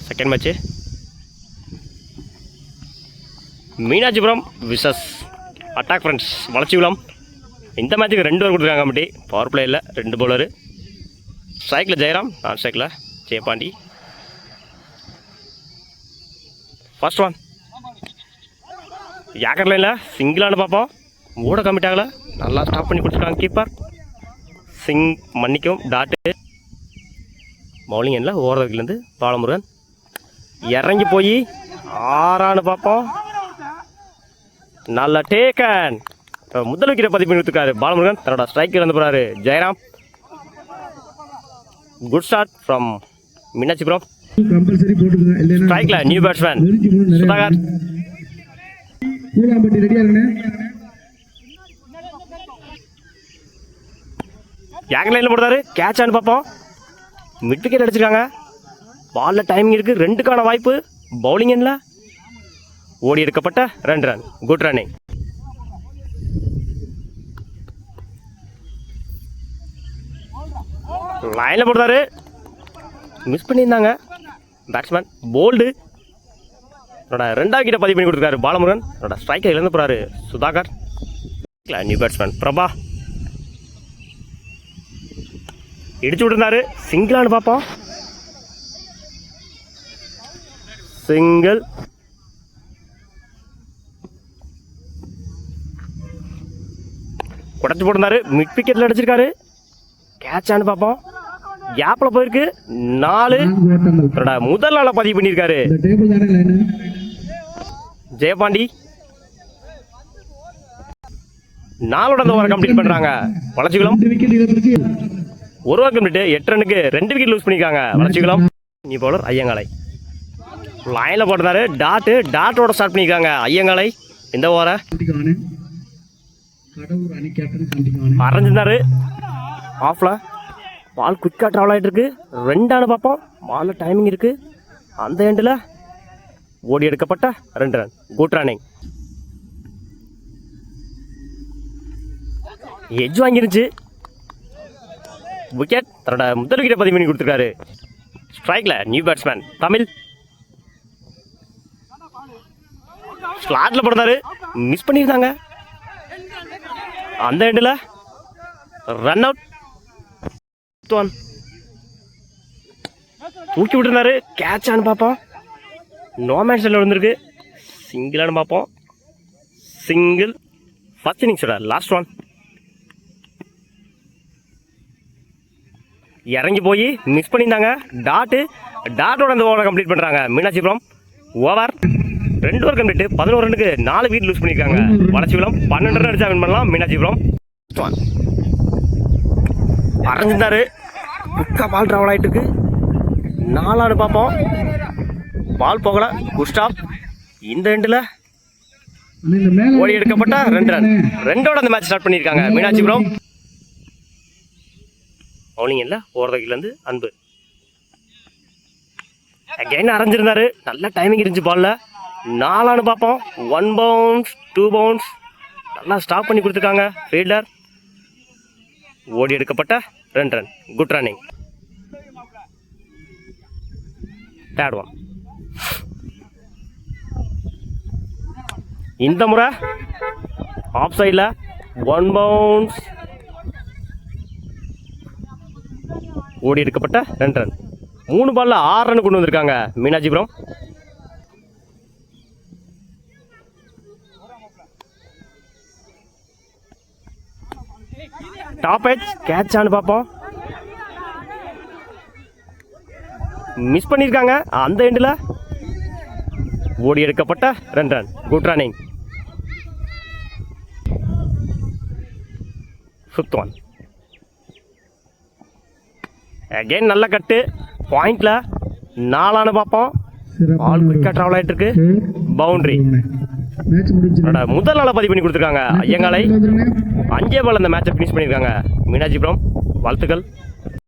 Second match Meenakshipuram versus attack friends Valarchikulam. இந்த மேட்ச்சுக்கு 2 over கொடுத்துருக்காங்க கமிட்டி. Power பிளேயில் 2 bowler. ஸ்ட்ரைக்கில் ஜெயராம், நான் ஸ்ட்ரைக்கில் ஜெயபாண்டி. ஃபர்ஸ்ட் ஒன் யாக்கர் லைனில் சிங்கிளானு பார்ப்போம். மூட கமிட் ஆகலை, நல்லா ஸ்டாப் பண்ணி கொடுத்துருக்காங்க கீப்பர். மன்னிக்கும் டாட்டு. பவுலிங் எண்ணில் ஓவர்லேருந்து பாலமுருகன் இறங்கி போய் 6 பார்ப்போம். நல்ல டேக்கன். முதல் விக்கெட்டை பதிவு பண்ணி கொடுத்துருக்காரு பாலமுருகன். தன்னோட ஸ்ட்ரைக்கில் இருந்து போகிறாரு Jayaram. Good start from Meenakshipuram. ஸ்ட்ரைக்கில் நியூ பேட்ஸ்மேன் சுதாகர். யாக்கர் லைனில் போடுறாரு, கேட்ச் ஆன்னு பார்ப்போம். மிட் விக்கெட் அடிச்சிருக்காங்க. பாலில் டைமிங் இருக்குது, 2க்கான வாய்ப்பு. பவுலிங் எண்ணில் ஓடி எடுக்கப்பட்ட 2 ரன். Good running. லைனில் போடுறாரு, மிஸ் பண்ணியிருந்தாங்க பேட்ஸ்மேன். போல்டு. என்னோட 2வது விக்கெட்டை பதிவு பண்ணி கொடுத்துருக்காரு பாலமுருகன். என்னோட ஸ்ட்ரைக்கை இழந்து போகிறாரு சுதாகர். நியூ பேட்ஸ்மேன் பிரபா இடிச்சு விட்டுருந்தாரு. சிங்கிளானு பார்ப்போம். சிங்கிள். குடைச்சி போட்டிருந்தாரு, மிட் விக்கெட்டில் அடிச்சிருக்காரு. கேட்சான்னு பார்ப்போம். கேப்பில் போயிருக்கு 4. முதல் நாளை பதிவு பண்ணியிருக்காரு ஜெயபாண்டி. 4 அந்த ஓவரை கம்ப்ளீட் பண்ணுறாங்க வளர்ச்சிகுளம். 1 ஓவர் கம்ப்ளீட் 8 ரன்னுக்கு 2 விக்கெட் லூஸ் பண்ணியிருக்காங்க வளர்ச்சிகுளம். நீ பவுலர் ஐயங்காலை லைனில் போட்டிருந்தாரு. டாட்டோட ஸ்டார்ட் பண்ணியிருக்காங்க ஐயங்காலை. இந்த ஓவரை அரைஞ்சிருந்தாரு. ஆஃப்ல பால் குயிக்காக ட்ராவல் ஆகிட்டு இருக்கு. 2 பார்ப்போம். பாலில் டைமிங் இருக்கு. அந்த எண்டில் ஓடி எடுக்கப்பட்ட 2 ரன். Good running. எட்ஜ் வாங்கிருச்சு. விக்கெட். தன்னோட முதல் விக்கெட்டை பதிவு பண்ணி கொடுத்துருக்காரு. ஸ்ட்ரைக்கில் நியூ பேட்ஸ்மேன் தமிழ். ஸ்லாட்டில் போடுறாரு, மிஸ் பண்ணியிருந்தாங்க. அந்த எண்டில் ரன் அவுட். தூக்கி விட்டுருந்தாரு. கேட்ச் ஆன்னு பார்ப்போம். நோ மேட்ச்சில் விழுந்திருக்கு. சிங்கிளானு பார்ப்போம். சிங்கிள். ஃபர்ஸ்ட் இன்னிங்ஸோட லாஸ்ட் ஒன். இறங்கி போய் மிஸ் பண்ணியிருந்தாங்க. டாட்டோட அந்த ஓவரை கம்ப்ளீட் பண்ணுறாங்க மீனாட்சிபுரம். ஓவர் 2 ஓவர் கம்ப்ளீட் 11 ரன்னுக்கு 4 விக்கெட் லூஸ் பண்ணியிருக்காங்க வளர்ச்சிகுளம். 12 ரன் அடிச்சா வின் பண்ணலாம் மீனாட்சிபுரம். அரைஞ்சிருந்தாரு. குக்கா பால் ட்ராவல் ஆகிட்டு இருக்கு. 4 பார்ப்போம். பால் போகல. Good stop. இந்த எண்டில் ஓடி எடுக்கப்பட்ட 2 ரன். 2ஓட அந்த மேட்ச் ஸ்டார்ட் பண்ணியிருக்காங்க மீனாட்சிபுரம். பவுலிங் இல்லை ஓவர்லேருந்து அன்பு. அகைன் அரைஞ்சிருந்தாரு. நல்ல டைமிங் இருந்துச்சு பாலில். 4 பார்ப்போம். 1 பவுன்ஸ் 2 பவுன்ஸ். நல்லா ஸ்டாப் பண்ணி கொடுத்துருக்காங்க ஃபீல்டர். ஓடி எடுக்கப்பட்ட 2 run. Good running. Third one. இந்த முறை ஆஃப் சைடில் 1 பவுன்ஸ். ஓடி எடுக்கப்பட்ட 2 ரன். 3 பால்ல 6 ரன் கொண்டு வந்திருக்காங்க மீனாட்சிபுரம். டாப் எட்ஜ் கேட்ச் ஆன்னு பார்ப்போம். மிஸ் பண்ணியிருக்காங்க. அந்த எண்டில் ஓடி எடுக்கப்பட்ட 2 run. Good running. Fifth one. Again நல்ல கட்டு. பாயிண்ட்ல 4 பார்ப்போம். ஆல் குயிக்காக ட்ராவல் ஆகிட்டு இருக்கு. பவுண்டரி. முதல் நாளை பதிவு பண்ணி கொடுத்துருக்காங்க ஐயங்காலை. 5 பால் அந்த மேட்சை ஃபினிஷ் பண்ணியிருக்காங்க மீனாட்சிபுரம். வாழ்த்துக்கள்.